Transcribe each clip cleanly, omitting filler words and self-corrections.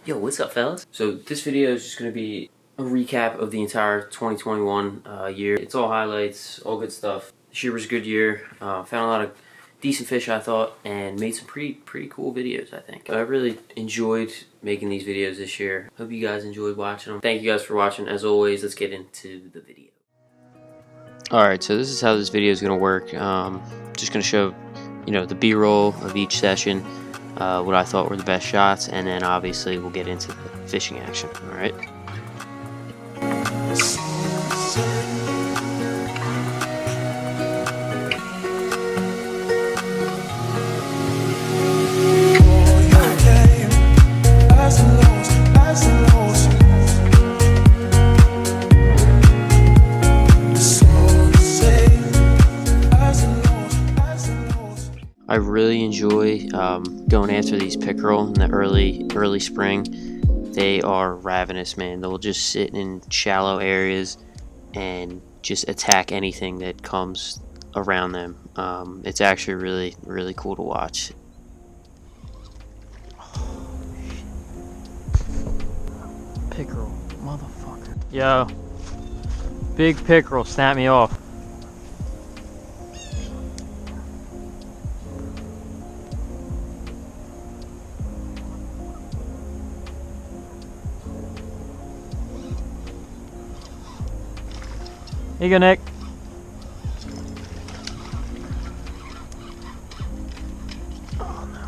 Yo, what's up, fellas? So this video is just going to be a recap of the entire 2021 year. It's all highlights, all good stuff. This year was a good year. Found a lot of decent fish, I thought, and made some pretty cool videos, I think. I really enjoyed making these videos this year. Hope you guys enjoyed watching them. Thank you guys for watching. As always, let's get into the video. Alright, so this is how this video is going to work. Just going to show, the B-roll of each session. What I thought were the best shots, and then obviously we'll get into the fishing action. All right. I really enjoy going after these pickerel in the early spring. They are ravenous, man. They'll just sit in shallow areas and just attack anything that comes around them. It's actually really cool to watch. Pickerel, motherfucker. Yo, big pickerel, snap me off. Here you go, Nick. Oh no.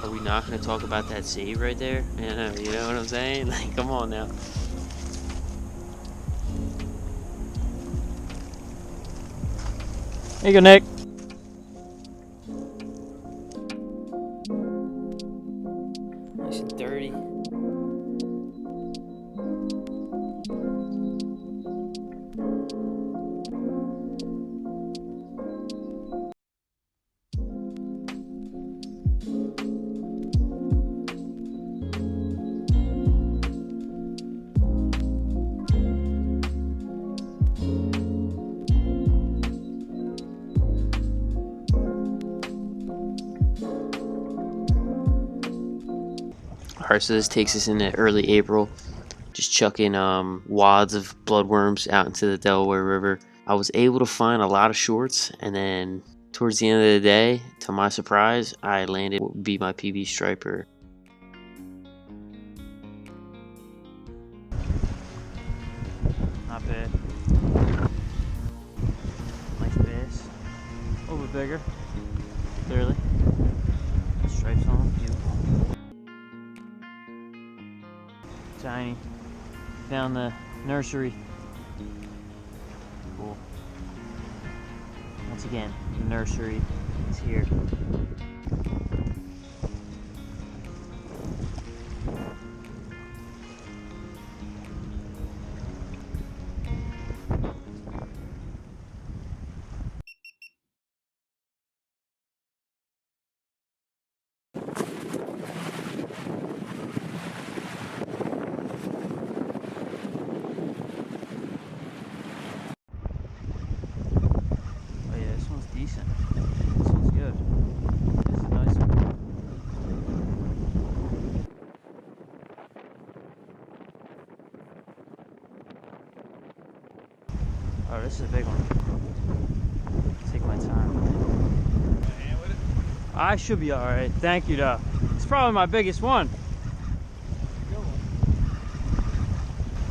Are we not going to talk about that save right there? You know what I'm saying? Like, come on now. Here you go, Nick. Nice and dirty. Alright, so this takes us into early April. Just chucking wads of bloodworms out into the Delaware River. I was able to find a lot of shorts, and then towards the end of the day, to my surprise, I landed what would be my PB striper. Not bad. Nice bass. A little bit bigger. Clearly. Stripes on them. Beautiful. Tiny. Found the nursery. Cool. Once again, the nursery is here. Decent. This one's good. This is a nice one. Oh, this is a big one. Take my time. I should be alright. Thank you, though. It's probably my biggest one.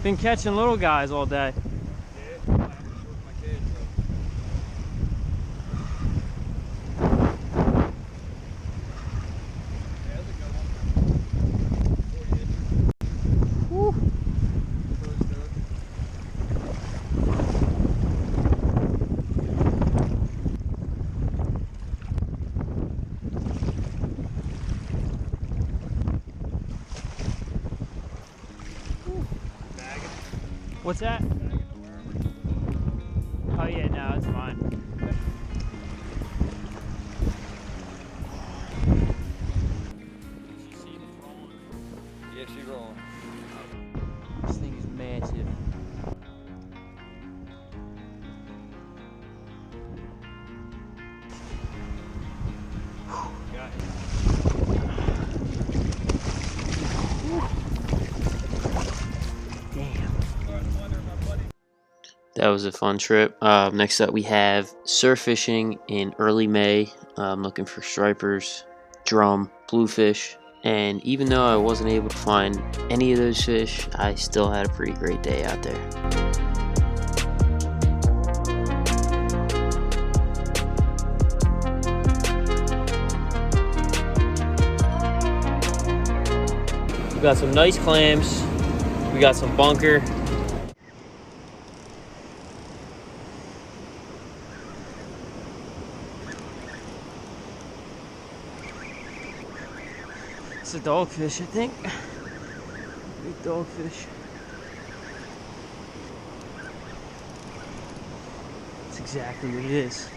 Been catching little guys all day. What's that? Oh yeah, no, it's fine. Did you see the rolling? Yeah, she's rolling. This thing is massive. That was a fun trip. Next up, we have surf fishing in early May. I'm looking for stripers, drum, bluefish, and even though I wasn't able to find any of those fish, I still had a pretty great day out there. We got some nice clams. We got some bunker. It's a dogfish, I think. Big dogfish. That's exactly what it is.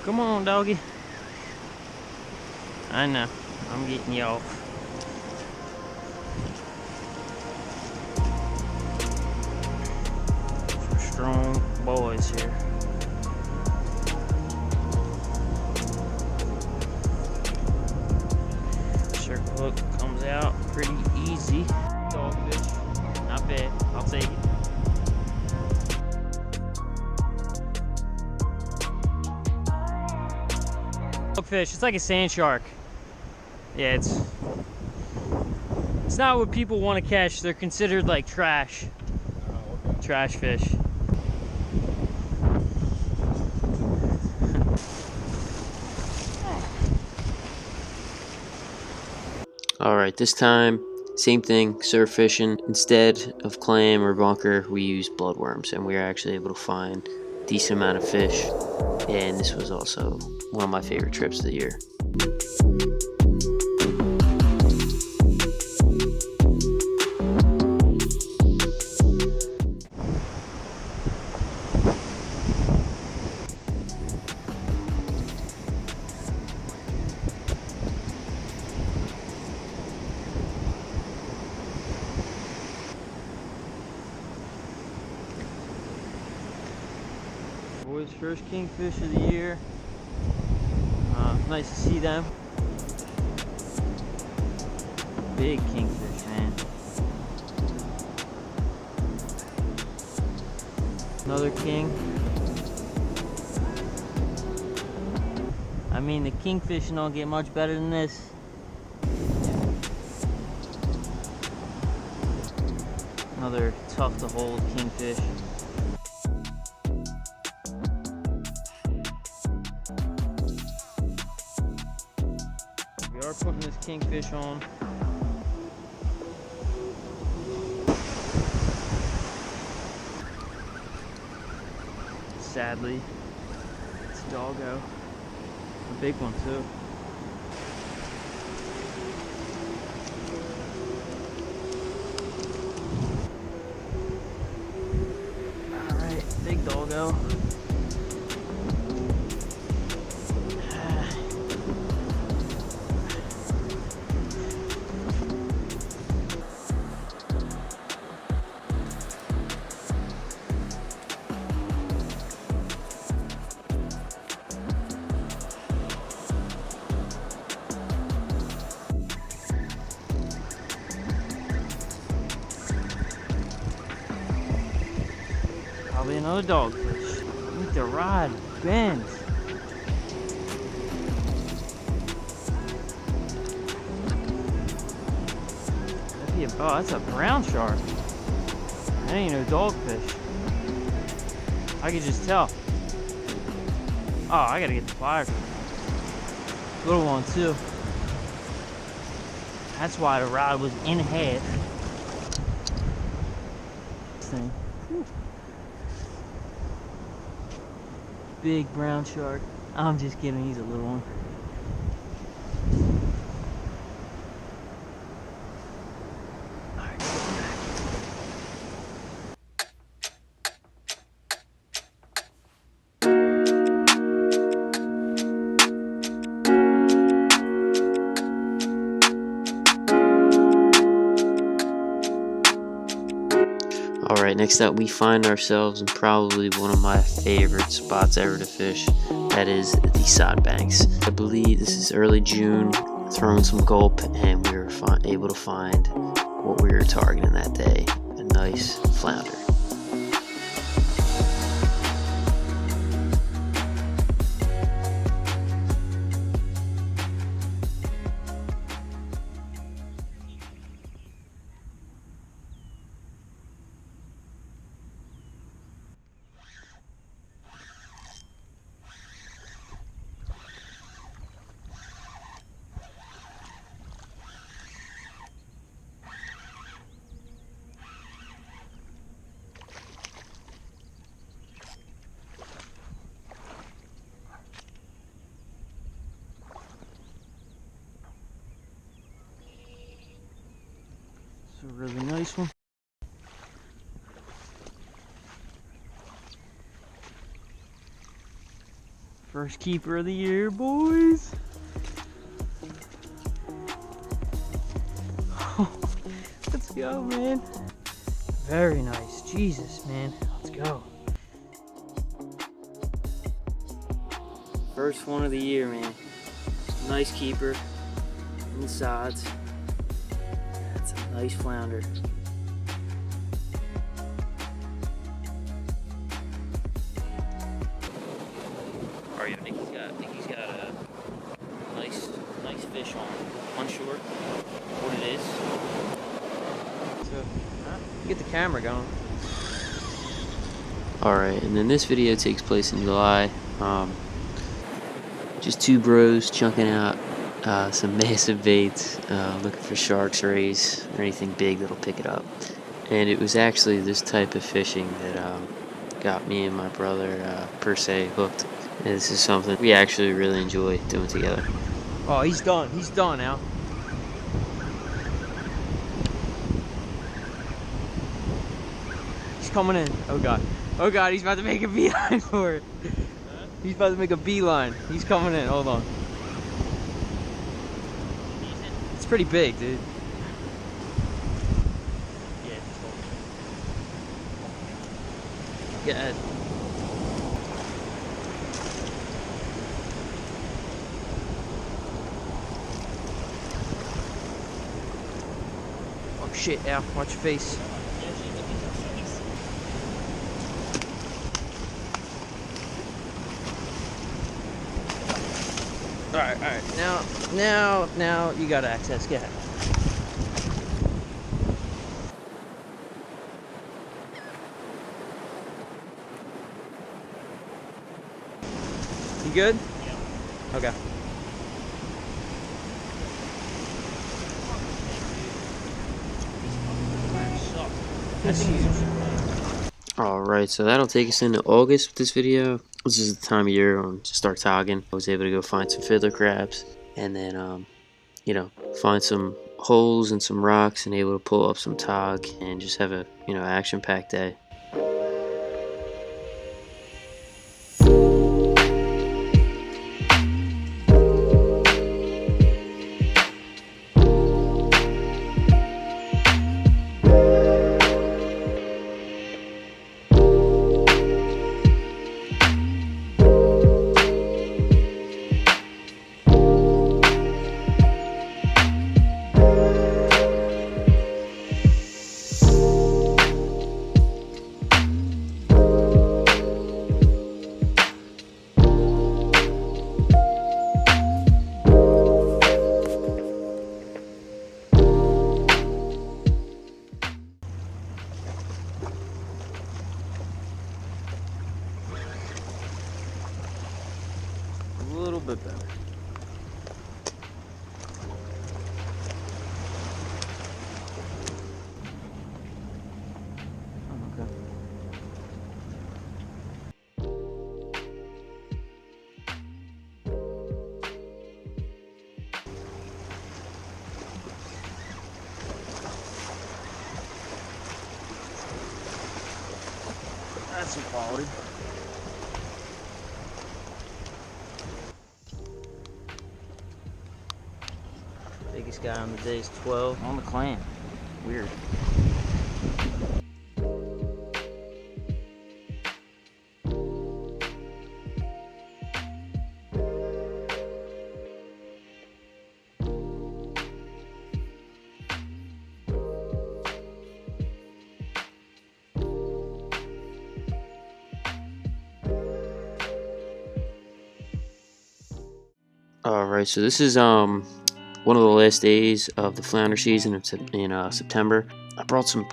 Come on, doggy. I know. I'm getting you off. Some strong boys here. Circle hook comes out pretty easy. Dogfish, not bad. I'll take it. Dogfish, it's like a sand shark. Yeah, it's not what people want to catch. They're considered like trash. Oh, okay. Trash fish. Alright, this time, same thing, surf fishing. Instead of clam or bunker, we used bloodworms, and we were actually able to find a decent amount of fish. And this was also one of my favorite trips of the year. Boys, first kingfish of the year. Nice to see them. Big kingfish, man. Another king. I mean, the kingfish don't get much better than this. Another tough to hold kingfish. We are putting this kingfish on. Sadly, it's a doggo. A big one too. Alright, big doggo. Probably another dogfish. Look, the rod bends. That'd be a, oh, that's a brown shark. That ain't no dogfish. I could just tell. Oh, I gotta get the pliers. Little one too. That's why the rod was in half. This thing. Whew. Big brown shark. I'm just kidding, he's a little one. Alright, next up we find ourselves in probably one of my favorite spots ever to fish. That is the sod banks. I believe this is early June, throwing some gulp, and we were able to find what we were targeting that day, a nice flounder. It's a really nice one. First keeper of the year, boys. Let's go, man. Very nice. Jesus, man. Let's go. First one of the year, man. Nice keeper in the sods. That's a nice flounder. I think he's got a nice fish on. Unsure what it is. So, get the camera going. Alright, and then this video takes place in July. Just two bros chunking out some massive baits, looking for sharks, rays, or anything big that'll pick it up. And it was actually this type of fishing that got me and my brother per se hooked. And this is something we actually really enjoy doing together. Oh, he's done. He's done now. He's coming in. Oh god. Oh god, he's about to make a beeline for it. He's about to make a beeline. He's coming in. Hold on. It's pretty big, dude. Yeah, just hold it. Go ahead. Oh shit, Al, watch your face. Alright, now you got access, go ahead. You good? Yeah. Okay. That's huge. Alright, so that'll take us into August with this video. This is the time of year when to start togging. I was able to go find some fiddler crabs and then, you know, find some holes and some rocks and able to pull up some tog and just have a, you know, action-packed day. A little bit better. Okay. That's some quality. Biggest guy on the day is 12 on the clam. Weird. Alright, so this is one of the last days of the flounder season in September. I brought some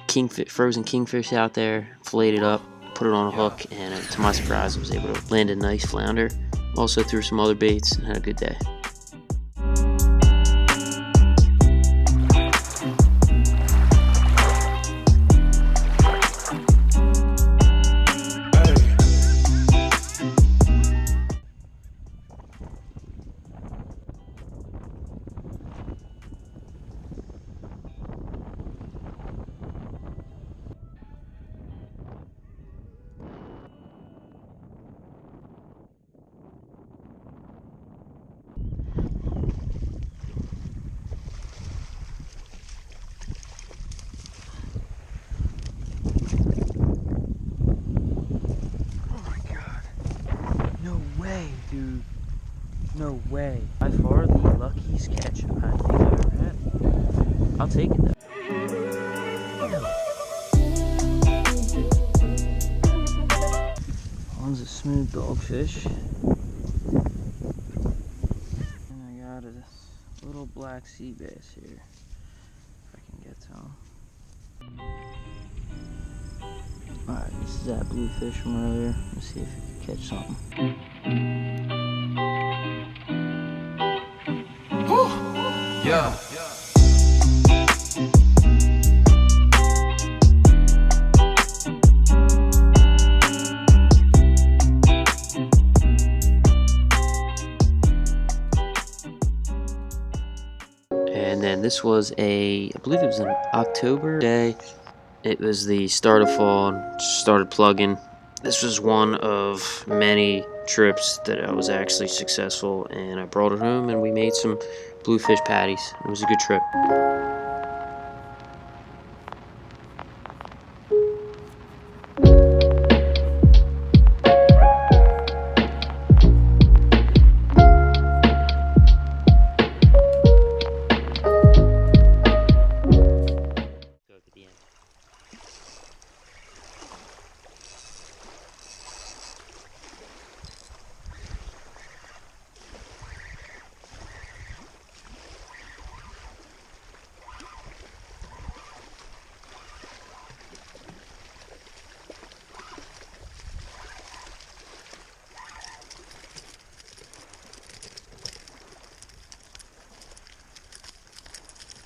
frozen kingfish out there, filleted it up, put it on a hook, and to my surprise I was able to land a nice flounder. Also threw some other baits and had a good day. Dude, no way. By far the luckiest catch I think I've ever had. I'll take it though. One's a smooth dogfish. And I got a little black sea bass here. If I can get to him. Alright, this is that bluefish from earlier. Let's see if we can catch something. Yeah. And then this was I believe it was an October day. It was the start of fall and started plugging. This was one of many trips that I was actually successful, and I brought it home and we made some bluefish patties. It was a good trip.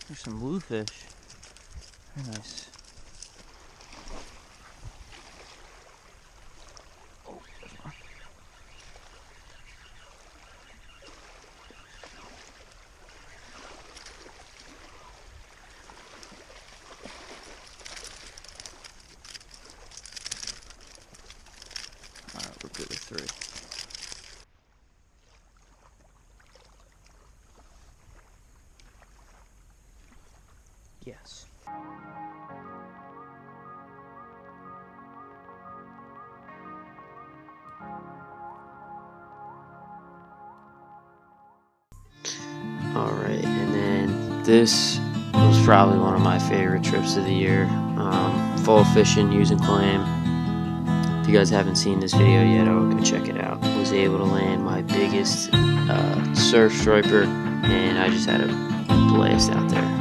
There's some bluefish. Very nice. Oh, there's one. Alright, we're good with 3. Yes. Alright, and then this was probably one of my favorite trips of the year. Fall fishing using clam. If you guys haven't seen this video yet, I would go check it out. I was able to land my biggest surf striper, and I just had a blast out there.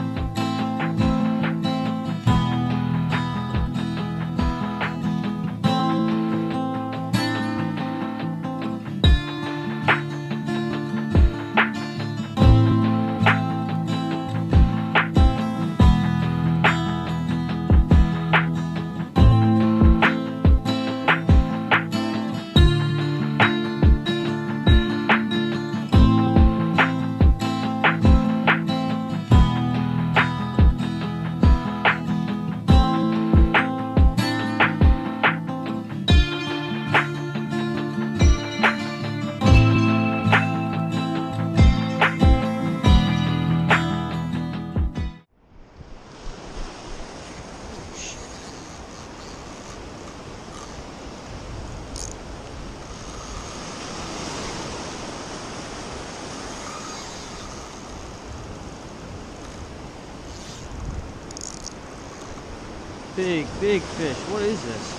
Big fish. What is this?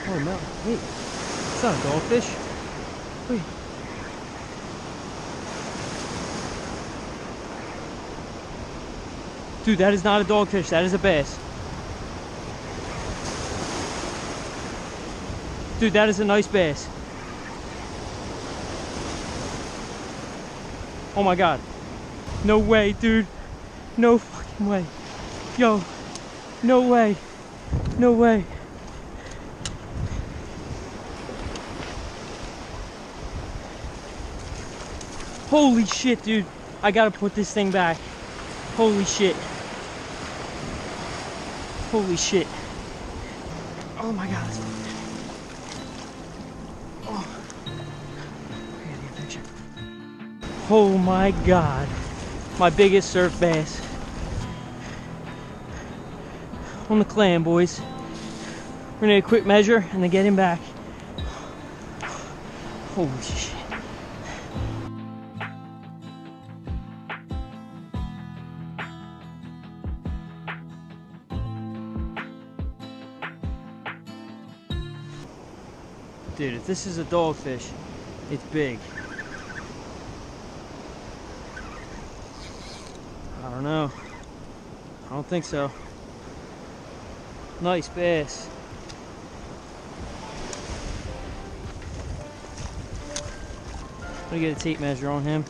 Oh no, wait. It's not a dogfish. Wait. Dude, that is not a dogfish, that is a bass. Dude, that is a nice bass. Oh my god. No way, dude. No fucking way. Yo. No way. No way. Holy shit, dude. I gotta put this thing back. Holy shit. Holy shit. Oh my god. Oh. I gotta get a picture. Oh my god. My biggest surf bass. On the clam, boys. We're gonna get a quick measure and then get him back. Holy shit. Dude, if this is a dogfish, it's big. I don't know. I don't think so. Nice bass. I'm gonna get a tape measure on him.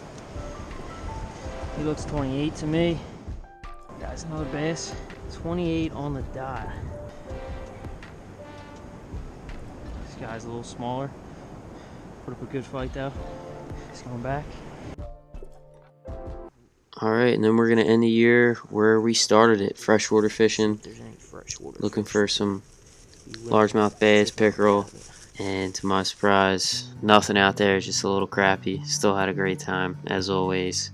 He looks 28 to me. Guys, another bass. 28 on the dot. This guy's a little smaller. Put up a good fight though. He's going back. Alright, and then we're going to end the year where we started it, freshwater fishing. Looking for some largemouth bass, pickerel, and to my surprise, nothing out there, just a little crappie. Still had a great time, as always.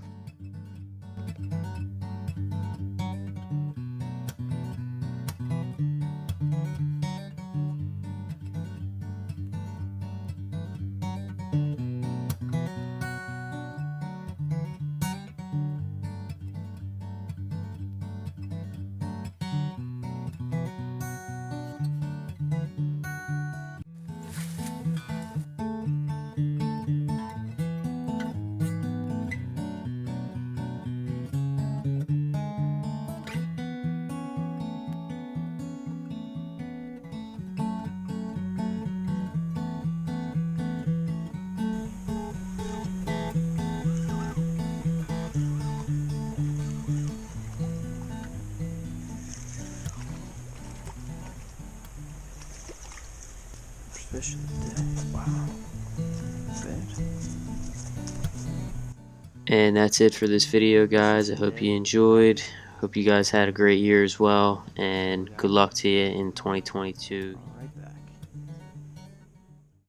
Fish of the day. Wow. Bad. And that's it for this video, guys. I hope you enjoyed. Hope you guys had a great year as well, and good luck to you in 2022. Right back.